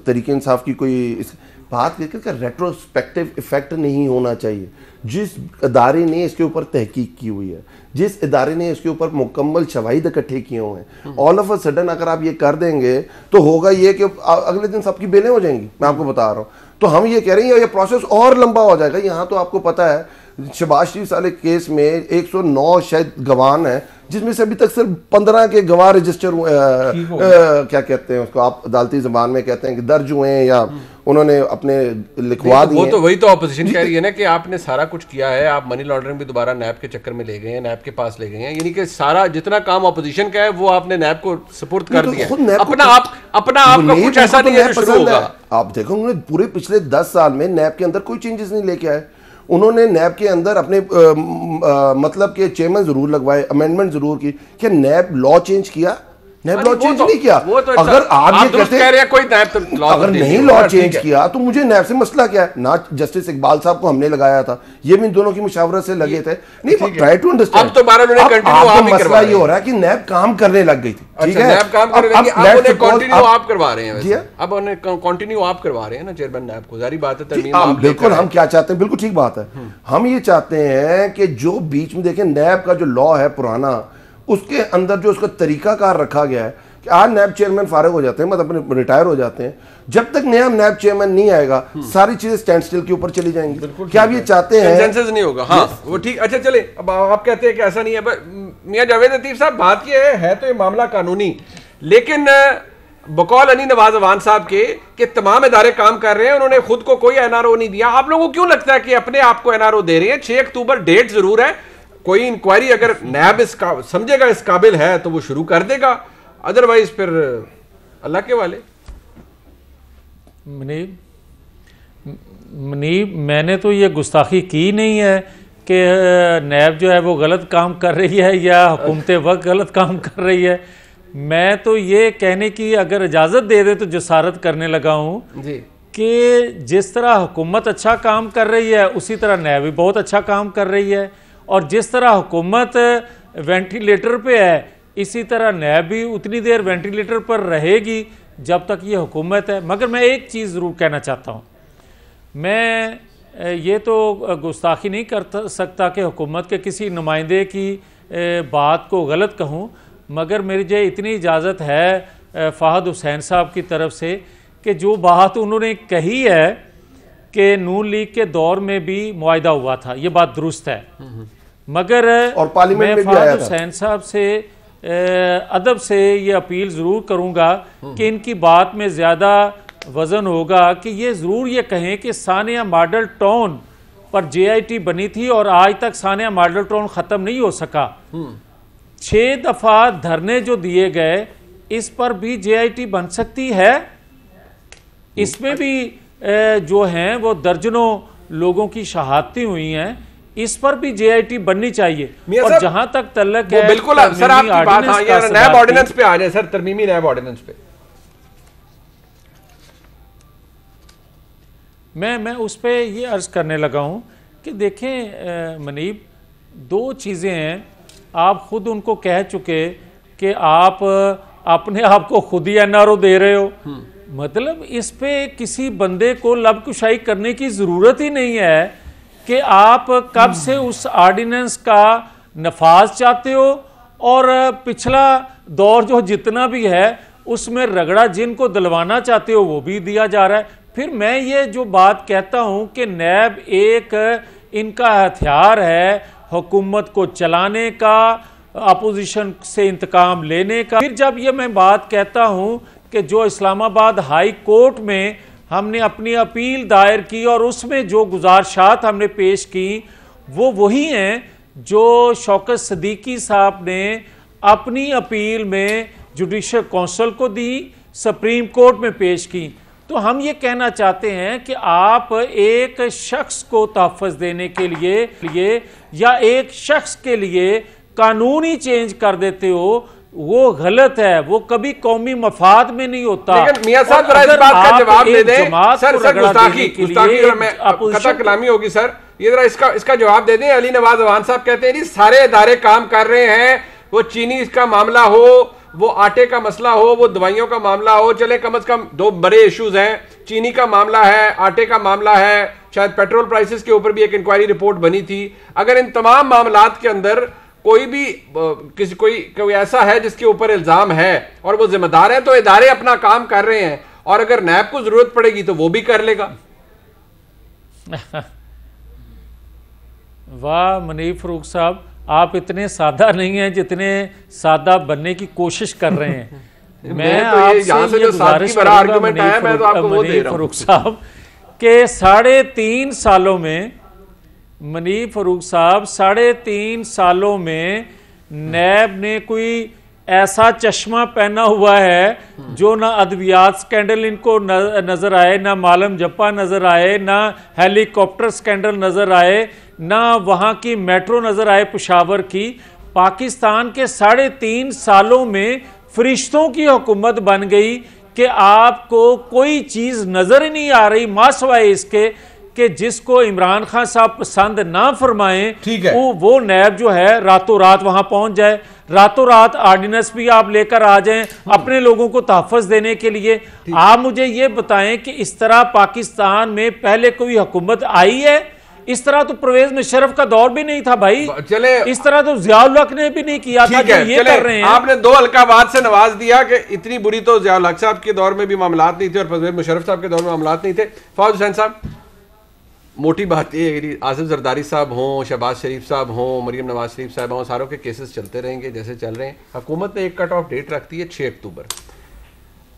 Speaker 3: तरीके इंसाफ की कोई बात करके रेट्रोस्पेक्टिव इफेक्ट नहीं होना चाहिए? जिस इदारे ने इसके ऊपर तहकीक की हुई है, जिस इदारे ने इसके ऊपर मुकम्मल शवाहिद इकट्ठे किए हुए हैं, ऑल ऑफ अ सडन अगर आप ये कर देंगे तो होगा ये कि अगले दिन सबकी बेलें हो जाएंगी। मैं आपको बता रहा हूँ, तो हम ये कह रहे हैं ये प्रोसेस और लंबा हो जाएगा। यहाँ तो आपको पता है शहबाज शरीफ वाले केस में 109 शायद गवाह हैं, जिसमें से अभी तक सिर्फ 15 के गवाह रजिस्टर क्या कहते हैं उसको, आप अदालती जबान में कहते हैं कि दर्ज हुए हैं या उन्होंने अपने लिखवा दिए।
Speaker 1: वो तो वही तो ऑपोजिशन कह रही है ना कि आपने सारा कुछ किया है, आप मनी लॉन्ड्रिंग भी दोबारा नैब के चक्कर में ले गए हैं, नैब के पास ले गए हैं, यानी कि सारा जितना काम ऑपोजिशन का है वो आपने नैब को सपोर्ट कर दिया। अपना आप का कुछ ऐसा नहीं है शुरू होगा।
Speaker 3: आप देखो उन्होंने पूरे पिछले 10 साल में नैब के अंदर कोई चेंजेस नहीं लेके आए। उन्होंने नैब के अंदर अपने मतलब के चेयरमैन जरूर लगवाए, अमेंडमेंट जरूर की। क्या नैब लॉ चेंज किया? नैब लॉ चेंज नहीं किया। अगर आप ये कहते हैं कोई नैब अगर नहीं लॉ चेंज किया तो मुझे नैब से मसला क्या है? ना जस्टिस इकबाल साहब को हमने लगाया था, ये भी इन दोनों की मुशावरत से लगे थे। नहीं, ट्राई टू अंडरस्टैंड।
Speaker 1: अब तो
Speaker 3: मसला ये हो रहा है कि नैब काम करने लग गई थी, ठीक है,
Speaker 1: नैब काम करने लगी, अब उन्हें कंटिन्यू आप करवा रहे हैं, अब उन्हें कंटिन्यू आप करवा रहे हैं ना चेयरमैन नैब को। जारी बात है तरमीम आप
Speaker 3: बिल्कुल हम क्या चाहते हैं, बिल्कुल ठीक बात है। हम ये चाहते हैं कि जो बीच में देखें नैब का जो लॉ है पुराना, उसके अंदर जो उसका तरीकाकार रखा गया है कि आज नैब चेयरमैन फारिग हो जाते हैं, मतलब रिटायर हो जाते हैं, जब तक नया नैब चेयरमैन नहीं आएगा सारी चीजें स्टैंड स्टिल के ऊपर चली जाएंगी। क्या आप ये चाहते हैं?
Speaker 1: कंसेंसस नहीं होगा। हाँ वो ठीक। अच्छा चले, अब आप कहते हैं कि ऐसा नहीं है। मियां जावेद लतीफ साहब, बात ये है तो ये मामला कानूनी, लेकिन बकौल अली नवाज अवान साहब के तमाम इदारे काम कर रहे हैं, उन्होंने खुद को कोई NRO नहीं दिया। आप लोगों को क्यों लगता है कि अपने आप को NRO दे रहे हैं? 6 अक्टूबर डेट जरूर है, कोई इंक्वायरी अगर नैब इसका समझेगा इस काबिल है तो वो शुरू कर देगा, अदरवाइज फिर अल्लाह के वाले।
Speaker 4: मुनीब, मैंने तो ये गुस्ताखी की नहीं है कि नैब जो है वो गलत काम कर रही है या हुकूमत वक्त गलत काम कर रही है। मैं तो ये कहने की अगर इजाज़त दे दे तो जसारत करने लगा हूँ
Speaker 1: जी
Speaker 4: कि जिस तरह हुकूमत अच्छा काम कर रही है उसी तरह नैब भी बहुत अच्छा काम कर रही है, और जिस तरह हुकूमत वेंटिलेटर पे है इसी तरह नैब भी उतनी देर वेंटिलेटर पर रहेगी जब तक ये हुकूमत है। मगर मैं एक चीज़ ज़रूर कहना चाहता हूँ, मैं ये तो गुस्ताखी नहीं कर सकता कि हुकूमत के किसी नुमाइंदे की बात को गलत कहूँ, मगर मुझे इतनी इजाज़त है फ़ाहद हुसैन साहब की तरफ से कि जो बात उन्होंने कही है कि नून लीग के दौर में भी मुआहिदा हुआ था, ये बात दुरुस्त है। मगर
Speaker 3: और पार्लियामेंट में भी आया था।
Speaker 4: फ़ाहद हुसैन साहब से अदब से ये अपील ज़रूर करूँगा कि इनकी बात में ज़्यादा वज़न होगा कि ये ज़रूर ये कहें कि सानिया मॉडल टाउन पर JIT बनी थी और आज तक सानिया मॉडल टाउन ख़त्म नहीं हो सका। 6 दफ़ा धरने जो दिए गए इस पर भी JIT बन सकती है। इसमें भी जो हैं वो दर्जनों लोगों की शहादतें हुई हैं, इस पर भी JIT बननी चाहिए। और जहां तक तल्लक है
Speaker 1: बिल्कुल सर आपकी बात, हाँ ये नैब ऑर्डिनेंस पे आ जाए सर, तरमीमी नैब ऑर्डिनेंस पे
Speaker 4: मैं उस पे ये अर्ज करने लगा हूं कि देखें मनीब, 2 चीज़ें हैं, आप खुद उनको कह चुके कि आप अपने आप को खुद ही NRO दे रहे हो। मतलब इस पे किसी बंदे को लबकुशाई करने की ज़रूरत ही नहीं है कि आप कब से उस ऑर्डिनेंस का नफाज चाहते हो और पिछला दौर जो जितना भी है उसमें रगड़ा जिनको दिलवाना चाहते हो वो भी दिया जा रहा है। फिर मैं ये जो बात कहता हूँ कि नैब एक इनका हथियार है हुकूमत को चलाने का, अपोजिशन से इंतकाम लेने का। फिर जब ये मैं बात कहता हूँ कि जो इस्लामाबाद हाई कोर्ट में हमने अपनी अपील दायर की और उसमें जो गुजारिशात हमने पेश की वो वही हैं जो शौकत सदीकी साहब ने अपनी अपील में जुडिशल काउंसिल को दी, सुप्रीम कोर्ट में पेश की। तो हम ये कहना चाहते हैं कि आप एक शख्स को तहफ़्फ़ुज़ देने के लिए या एक शख्स के लिए कानून ही चेंज कर देते हो, वो गलत है, वो कभी कौमी मफाद में नहीं होता।
Speaker 1: लेकिन मियां साहब जरा इस बात का जवाब दे दें सर, गुस्ताखी कलामी होगी सर, ये जरा इसका जवाब दे दें। अली नवाज अवान साहब कहते हैं जी सारे इदारे काम कर रहे हैं, वो चीनी का मामला हो, वो आटे का मसला हो, वो दवाइयों का मामला हो, चले कम से कम 2 बड़े इश्यूज हैं, चीनी का मामला है, आटे का मामला है, शायद पेट्रोल प्राइसेस के ऊपर भी एक इंक्वायरी रिपोर्ट बनी थी। अगर इन तमाम मामलात के अंदर कोई भी कोई ऐसा है जिसके ऊपर इल्जाम है और वो जिम्मेदार है तो इदारे अपना काम कर रहे हैं, और अगर नैब को जरूरत पड़ेगी तो वो भी कर लेगा।
Speaker 4: वाह मनीब फरूक साहब, आप इतने सादा नहीं हैं जितने सादा बनने की कोशिश कर रहे हैं। मैं आपसे ये गुजारिश करूंगा मनीब फरूक साहब के 3.5 सालों में, मनीब फरूक साहब 3.5 सालों में नैब ने कोई ऐसा चश्मा पहना हुआ है जो ना अद्वियात स्कैंडल इनको नजर आए, ना मालम जप्पा नजर आए, ना हेलीकॉप्टर स्कैंडल नजर आए, ना वहाँ की मेट्रो नजर आए पेशावर की। पाकिस्तान के 3.5 सालों में फरिश्तों की हुकूमत बन गई कि आपको कोई चीज़ नजर ही नहीं आ रही मासवाए इसके कि जिसको इमरान खान साहब पसंद ना फरमाएं, ठीक है, वो नैब जो है रातों रात वहां पहुंच जाए, रातों रात ऑर्डिनेंस भी आप लेकर आ जाएं अपने लोगों को तहफ़्फ़ुज़ देने के लिए। आप मुझे ये बताएं कि इस तरह पाकिस्तान में पहले कोई हुकूमत आई है? इस तरह तो परवेज मुशर्रफ का दौर भी नहीं था भाई, चले इस तरह तो ज़ियाउल हक ने भी नहीं किया था जो ये कर रहे हैं।
Speaker 1: आपने 2 अलकाबाद से नवाज दिया कि इतनी बुरी तो ज़ियाउल हक साहब के दौर में भी मामलात नहीं थे और परवेज मुशर्रफ साहब के दौर में मामलात नहीं थे। फवाद हुसैन साहब, मोटी बात ये है, आसिफ जरदारी साहब हों, शहबाज शरीफ साहब हों, मरीम नवाज शरीफ साहब हों, सारों के केसेस चलते रहेंगे जैसे चल रहे हैं। हुकूमत ने एक कट ऑफ डेट रखती है 6 अक्टूबर।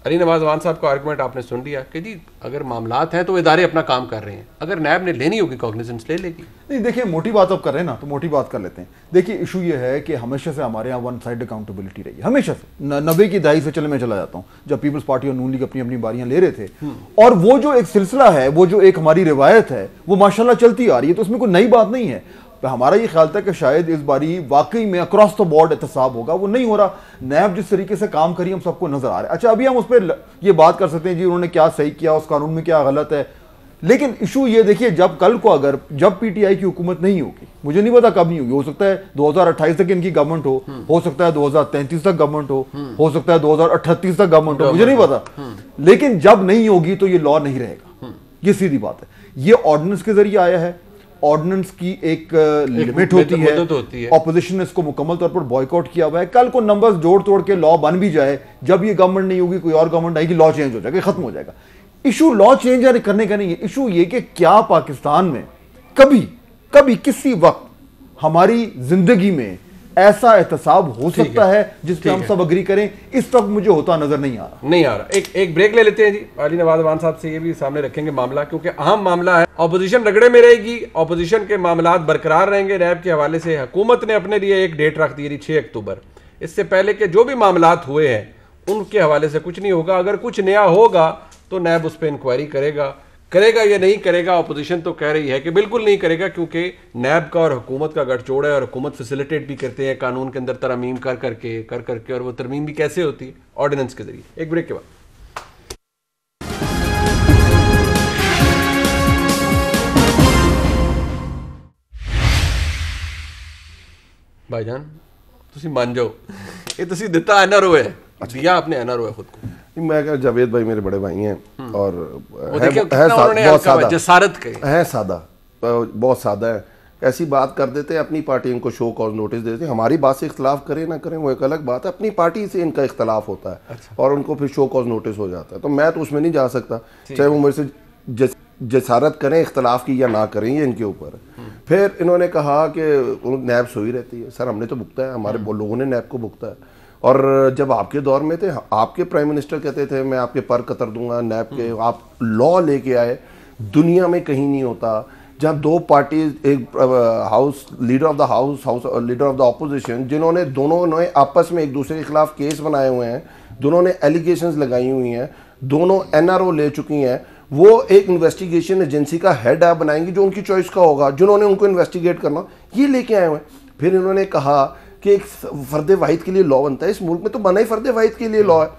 Speaker 1: अली नवाज अवान साहब का आर्गूमेंट आपने सुन लिया कि जी अगर मामलात हैं तो इदारे अपना काम कर रहे हैं, अगर नैब ने लेनी होगी कॉग्निजेंस ले लेगी।
Speaker 5: नहीं देखिए, मोटी बात आप कर रहे हैं ना, तो मोटी बात कर लेते हैं। देखिए इशू ये है कि हमेशा से हमारे यहाँ वन साइड अकाउंटेबिलिटी रही है, हमेशा से 90 की दहाई से मैं चला जाता हूँ जब पीपल्स पार्टी और नून लीग अपनी अपनी बारियां ले रहे थे, और वो जो एक सिलसिला है, वो जो एक हमारी रिवायत है वो माशाल्लाह चलती आ रही है, तो उसमें कोई नई बात नहीं है। तो हमारा ये ख्याल था कि शायद इस बारी वाकई में अक्रॉस द बोर्ड एहतसाब होगा, वो नहीं हो रहा। नैब जिस तरीके से काम करी हम सबको नजर आ रहा है। अच्छा, अभी हम उस पर ये बात कर सकते हैं जी उन्होंने क्या सही किया, उस कानून में क्या गलत है, लेकिन इशू ये देखिए, जब कल को अगर जब पीटीआई की हुकूमत नहीं होगी, मुझे नहीं पता कब नहीं होगी, हो सकता है 2028 तक इनकी गवर्नमेंट हो सकता है 2033 तक गवर्नमेंट हो सकता है 2038 तक गवर्नमेंट हो, मुझे नहीं पता, लेकिन जब नहीं होगी तो ये लॉ नहीं रहेगा, ये सीधी बात है। ये ऑर्डिनेंस के जरिए आया है, ऑर्डिनेंस की एक लिमिट होती है, ऑपोजिशन ने इसको मुकम्मल तौर पर बॉयकॉट किया हुआ है। कल को नंबर्स जोड़ तोड़ के लॉ बन भी जाए, जब ये गवर्नमेंट नहीं होगी कोई और गवर्नमेंट आएगी, लॉ चेंज हो जाएगा, खत्म हो जाएगा। इशू लॉ चेंज करने का नहीं है, इशू ये कि क्या पाकिस्तान में कभी किसी वक्त हमारी जिंदगी में ऐसा एहतसाब हो सकता है जिस पे हम सब अग्री करें? इस वक्त मुझे होता नजर नहीं आ रहा।
Speaker 1: एक ब्रेक ले लेते हैं जी। अली नवाज अमान साहब से ये भी सामने रखेंगे मामला, क्योंकि अहम मामला है। ऑपोजिशन रगड़े में रहेगी, ऑपोजिशन के मामलात बरकरार रहेंगे। नैब के हवाले से हुकूमत ने अपने लिए एक डेट रख दी 6 अक्टूबर। इससे पहले के जो भी मामलात हुए हैं उनके हवाले से कुछ नहीं होगा। अगर कुछ नया होगा तो नैब उस पर इंक्वायरी करेगा या नहीं करेगा। ऑपोजिशन तो कह रही है कि बिल्कुल नहीं करेगा, क्योंकि नैब का और हुकूमत का गठजोड़ है और हुकूमत फैसिलिटेट भी करते हैं कानून के अंदर तरमीम कर करके और वो तरमीम भी कैसे होती है? ऑर्डिनेंस के जरिए। एक ब्रेक के बाद भाईजान तुसी मान जाओ, ये तुसी दिता एनआरओ है, दिया आपने एनआरओ है खुद को।
Speaker 3: मैं कह जावेद भाई मेरे बड़े भाई हैं और बहुत सादा है। ऐसी बात कर देते हैं, अपनी पार्टी इनको शो कॉज नोटिस देते हैं। हमारी बात से इख्तलाफ करें ना करें वो एक अलग बात है, अपनी पार्टी से इनका इख्तलाफ होता है। अच्छा। और उनको फिर शो कॉज नोटिस हो जाता है, तो मैं तो उसमें नहीं जा सकता, चाहे वो मेरे से जसारत करें इख्तलाफ की या ना करें, ये इनके ऊपर है। फिर इन्होंने कहा कि नैब सोई रहती है। सर हमने तो भुगता है, हमारे लोगों ने नैब को भुगता है। और जब आपके दौर में थे, आपके प्राइम मिनिस्टर कहते थे मैं आपके पर कतर दूंगा नैब के, आप लॉ लेके आए। दुनिया में कहीं नहीं होता जहाँ दो पार्टी, एक house leader of the house leader of the opposition, जिन्होंने दोनों ने आपस में एक दूसरे के खिलाफ केस बनाए हुए हैं, दोनों ने एलिगेशंस लगाई हुई हैं, दोनों एनआरओ ले चुकी हैं, वो एक इन्वेस्टिगेशन एजेंसी का हेड ऐप बनाएंगी जो उनकी चॉइस का होगा, जिन्होंने उनको इन्वेस्टिगेट करना, ये लेके आए हुए हैं। फिर इन्होंने कहा कि एक फर्द वाहिद के लिए लॉ बनता है, इस मुल्क में तो बना ही फर्द वाहिद के लिए लॉ है।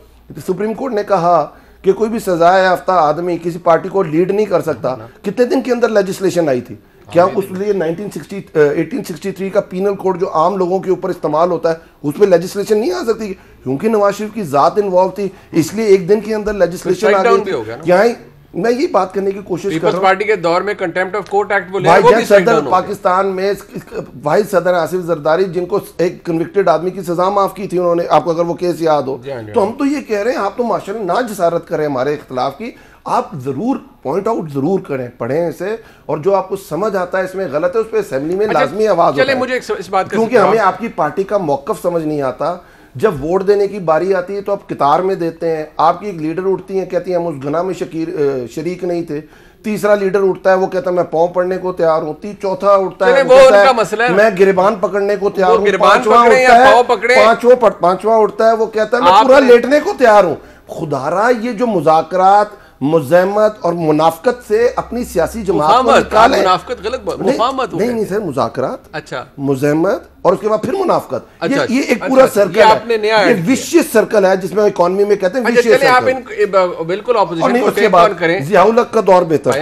Speaker 3: सुप्रीम कोर्ट ने कहा कि कोई भी सजाए याफ्ता आदमी किसी पार्टी को लीड नहीं कर सकता। कितने दिन के अंदर लेजिस्लेशन आई थी? क्या उस लिए 1863 का पीनल कोड जो आम लोगों के ऊपर इस्तेमाल होता है उस पर लेजिस्लेशन नहीं आ सकती? क्योंकि नवाज शरीफ की जात इन्वॉल्व थी, इसलिए एक दिन के अंदर लेजिस्लेशन आ गई थी। यहाँ मैं ये बात करने की कोशिश कर रहा हूं,
Speaker 1: पार्टी के दौर में कंटेम्प्ट ऑफ कोर्ट एक्ट बोले
Speaker 3: सदर पाकिस्तान में वाहिद सदर आसिफ जरदारी, जिनको एक कन्विक्टेड आदमी की सजा माफ की थी उन्होंने, आपको अगर वो केस याद हो, तो हम तो ये कह रहे हैं आप तो माशाल्लाह ना जसारत करें हमारे इख्तलाफ की, आप जरूर पॉइंट आउट जरूर करें, पढ़ें इसे, और जो आपको समझ आता है इसमें गलत है उस पर असेंबली में लाजमी आवाज
Speaker 1: चले। मुझे इस बात
Speaker 3: क्योंकि हमें आपकी पार्टी का मौकफ समझ नहीं आता। जब वोट देने की बारी आती है तो आप कितार में देते हैं, आपकी एक लीडर उठती है कहती है हम उस गुनाह में शरीक नहीं थे, तीसरा लीडर उठता है वो कहता है मैं पाँव पढ़ने को तैयार हूँ, चौथा उठता है वो कहता है मैं गिरबान पकड़ने को तैयार हूँ, पांचवा उठता है वो कहता है मैं पूरा लेटने को तैयार हूँ। खुदारा ये जो मुज़ाकरात, मुज़ाहमत और मुनाफकत से अपनी सियासी जमात को निकालें।
Speaker 1: मुनाफकत गलत बात, मुफाहमत
Speaker 3: नहीं सर, मुज़ाकरात,
Speaker 1: अच्छा,
Speaker 3: मुज़ाहमत और उसके बाद फिर मुनाफकत। अच्छा, ये एक पूरा सर्कल है, ये विशियश सर्कल है जिसमें इकोनॉमी में कहते हैं विशियश सर्कल। आप इन बिल्कुल ऑपोजिशन को टेक ऑन करें। ज़ियाउल हक का दौर बेहतर था।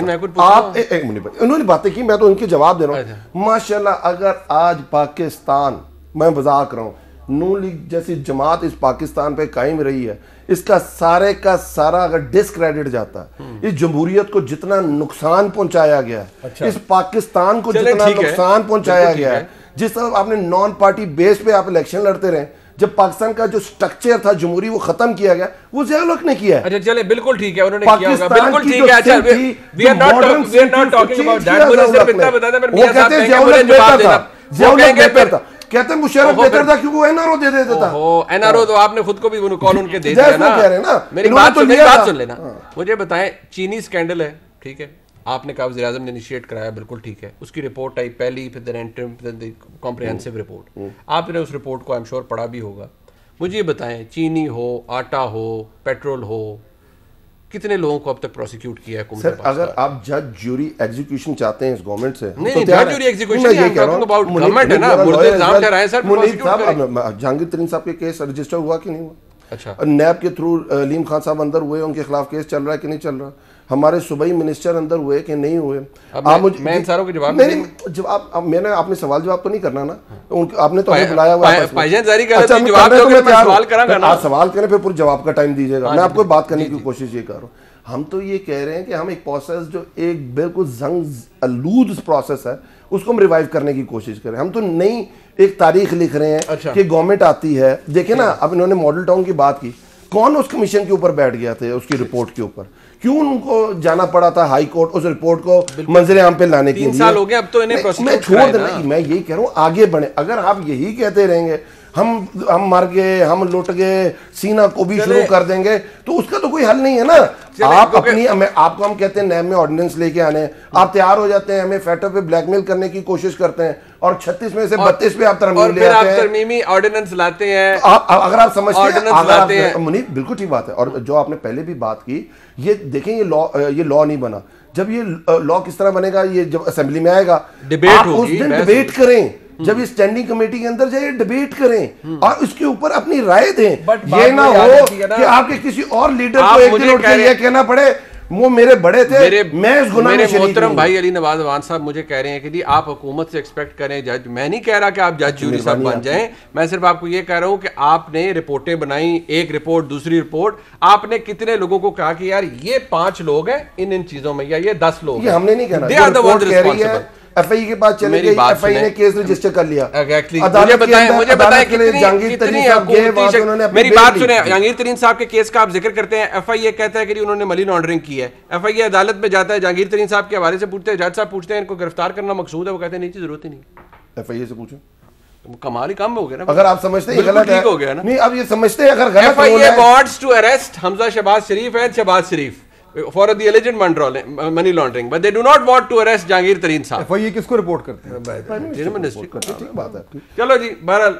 Speaker 3: आप एक मिनट, इन्होंने बातें की, मैं तो उनके जवाब दे रहा हूँ। माशाल्लाह अगर आज पाकिस्तान, मैं मजाक रहा हूँ, नून लीग जैसी जमात इस पाकिस्तान पे कायम रही है, इसका सारे का सारा अगर डिस्क्रेडिट जाता है, इस जमहूरियत को जितना नुकसान पहुंचाया गया है, अच्छा, इस पाकिस्तान को जितना नुकसान पहुंचाया गया है, जिस तरह आपने नॉन पार्टी बेस पे आप इलेक्शन लड़ते रहे, जब पाकिस्तान का जो स्ट्रक्चर था जमहूरी वो खत्म किया गया, वो ज़ियाउल हक ने किया है।
Speaker 1: अच्छा चले, बिल्कुल ठीक है, उन्होंने किया होगा, बिल्कुल ठीक है। अच्छा, we are not talking about that. मुझे सिर्फ इतना बता दें, मियां साहब कहेंगे मुझे जवाब देना,
Speaker 3: ज़ियाउल हक बेहतर था, कहते हैं मुशर्रफ बेहतर था क्योंकि वो एनआरओ दे देता था।
Speaker 1: एनआरओ तो आपने खुद को भी कॉल उनके दे दिया ना। मेरी बात सुन लेना। मुझे बताएं, चीनी स्कैंडल है, ठीक है, आपने कहा वज़ीर आज़म ने इनिशिएट कराया, बिल्कुल ठीक है, उसकी रिपोर्ट आई पहली, फिर द इंटरिम, फिर द कॉम्प्रिहेंसिव रिपोर्ट। आपने उस रिपोर्ट को आई एम श्योर पढ़ा भी होगा। मुझे ये बताएं, चीनी हो, आटा हो, पेट्रोल हो, कितने लोगों को अब तक प्रोसिक्यूट किया है?
Speaker 3: सर अगर आप जज ज्यूरी एग्जीक्यूशन चाहते हैं इस गवर्नमेंट से
Speaker 1: नहीं, जज ज्यूरी एग्जीक्यूशन है, I'm talking about गवर्नमेंट है ना, मुर्दे इल्जाम ठहराए सर, प्रोसिक्यूट करें।
Speaker 3: जहांगीर तरीन साहब के केस रजिस्टर हुआ कि नहीं हुआ?
Speaker 1: अच्छा,
Speaker 3: नैब के थ्रू अलीम खान साहब अंदर हुए, उनके खिलाफ केस चल रहा है कि नहीं चल रहा? हमारे सूबाई मिनिस्टर अंदर हुए कि नहीं हुए?
Speaker 1: आप मुझे मैं इन सारों के जवाब
Speaker 3: नहीं जवाब मैंने आपने सवाल जवाब तो नहीं करना ना, आपने तो हमें बुलाया हुआ है।
Speaker 1: अच्छा जवाब दोगे, मैं सवाल करांगा ना।
Speaker 3: आप सवाल करें फिर पूरे जवाब का टाइम दीजिएगा। मैं आपको बात करने की कोशिश ये कर रहा हूँ, हम तो ये कह रहे हैं कि हम एक प्रोसेस जो एक बिल्कुल जंग आलूद प्रोसेस है उसको हम रिवाइव करने की कोशिश करें। हम तो नई एक तारीख लिख रहे हैं कि गवर्नमेंट आती है। देखे ना, अब इन्होंने मॉडल टाउन की बात की, कौन उस कमीशन के ऊपर बैठ गया थे उसकी रिपोर्ट के ऊपर? क्यों उनको जाना पड़ा था हाई कोर्ट उस रिपोर्ट को मंजरे आम पे लाने के लिए?
Speaker 1: 3 साल हो गए अब तो इन्हें
Speaker 3: मैं छोड़ देना, मैं यही कह रहा हूँ आगे बढ़े। अगर आप यही कहते रहेंगे हम मर गए, हम लुट गए, सीना को भी शुरू कर देंगे, तो उसका तो कोई हल नहीं है ना। आप अपनी आपको हम कहते हैं नैब में ऑर्डिनेंस लेके आने, आप तैयार हो जाते हैं, हमें फेटो पे ब्लैकमेल करने की कोशिश करते हैं और 36 में से 32 पे आप तरमीम ले आते हैं,
Speaker 1: तरमीमी ऑर्डिनेंस लाते हैं।
Speaker 3: अगर आप समझते हैं मुनीब, बिल्कुल ठीक बात है। और जो आपने पहले भी बात की, ये देखें ये लॉ नहीं बना। जब ये लॉ किस तरह बनेगा? ये जब असेंबली में आएगा,
Speaker 1: डिबेट
Speaker 3: उस दिन डिबेट करें, जब ये स्टैंडिंग कमेटी के अंदर जाइए डिबेट करें और इसके ऊपर अपनी राय दें। ये ना हो कि आपके किसी और लीडर को एक दिन उठ के ये कहना पड़े वो मेरे बड़े थे, मैं इस गुनाह में शरीक हूं।
Speaker 1: मोहतरम भाई अली नवाज अवान साहब मुझे कह रहे हैं कि जी आप हुकूमत से एक्सपेक्ट करें जज। मैं नहीं कह रहा कि आप जज ज्यूरी साहब बन जाएं, मैं सिर्फ आपको ये कह रहा हूं कि आपने रिपोर्टें बनाई, एक रिपोर्ट दूसरी रिपोर्ट, आपने कितने लोगों को कहा कि यार ये 5 लोग हैं इन चीजों में या ये 10 लोग?
Speaker 3: ये हमने नहीं कहना,
Speaker 1: they are the ones responsible.
Speaker 3: FIA के पास चले गए, एफआईए ने केस रजिस्टर कर लिया।
Speaker 1: मुझे बताएं कितनी मेरी बात सुने, जहांगीर तरीन साहब के केस का आप जिक्र करते हैं, एफआईए कहता है कि उन्होंने मनी लॉन्ड्रिंग की है, एफआईए अदालत में जाता है, जहांगीर तरीन साहब के हवाले से पूछते हैं, जज साहब पूछते हैं इनको गिरफ्तार करना मकसूद है, वो कहते हैं नहीं जरूरत ही नहीं।
Speaker 3: एफआईए से पूछो,
Speaker 1: कमाल ही काम हो गया ना।
Speaker 3: अगर आप समझते हैं गलत है,
Speaker 1: हो गया ना।
Speaker 3: नहीं अब ये समझते हैं अगर गलत
Speaker 1: FIA wants to arrest Hamza Shahbaz Sharif and Shahbaz Sharif for the alleged money laundering, but they do not want to arrest Jahangir तरीन साहब।
Speaker 5: एफआईए किसको रिपोर्ट करते हैं?
Speaker 1: मिनिस्ट्री को।
Speaker 3: ठीक बात है।
Speaker 1: चलो जी, बहरहाल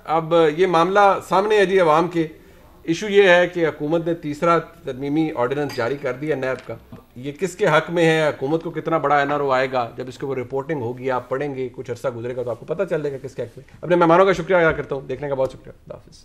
Speaker 1: अब ये मामला सामने है जी अवाम के। इशू ये है कि हुकूमत ने तीसरा तरमीमी ऑर्डिनेंस जारी कर दिया नैब का। ये किसके हक में है? हुकूमत को कितना बड़ा एनआरओ आएगा? जब इसके ऊपर रिपोर्टिंग होगी, आप पढ़ेंगे, कुछ अर्सा गुजरेगा तो आपको पता चल जाएगा किसके हक में। अपने मेहमानों का शुक्रिया अदा करता हूँ, देखने का बहुत शुक्रिया। खुदा हाफिज़।